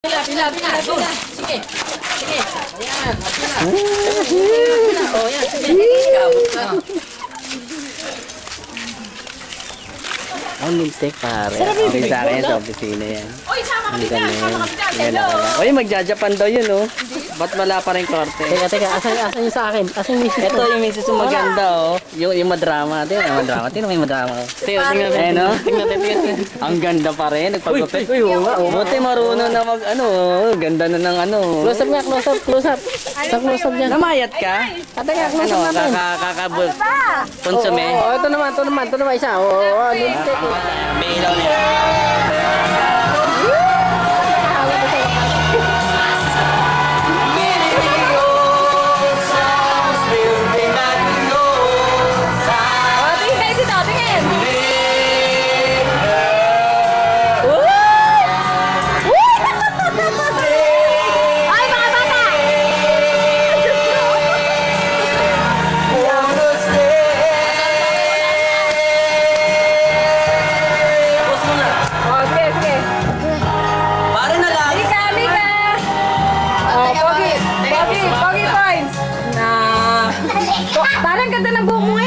Pila. Sige. Ayan. Pila. Oh, yan. Sige. Kabot ka. Ang lintik pare. Okay sa akin sa opisina yan. Uy, sama kami dyan. Sama kami dyan. Hello. Uy, magja-Japan daw yun, oh. Ba't wala pa rin korte? Teka. Asan yung sa akin? Asan yung misis Ito yung misis yung maganda, oh. Yung madrama. Tingnan mo yung madrama. Tingnan Ayun, oh. Tingnan. Ang ganda pa rin. Nagpagupit. Uy, oo nga. Buti marunong na mag, ganda na ng ano. Close up nga, close up. Sa close up dyan. Namayat ka? Teka, close up natin. Kakabul. Konsume. Oh, ito naman isa. Oh, lintik. May ilaw niya. Parang ganda ng buhok mo ngayon.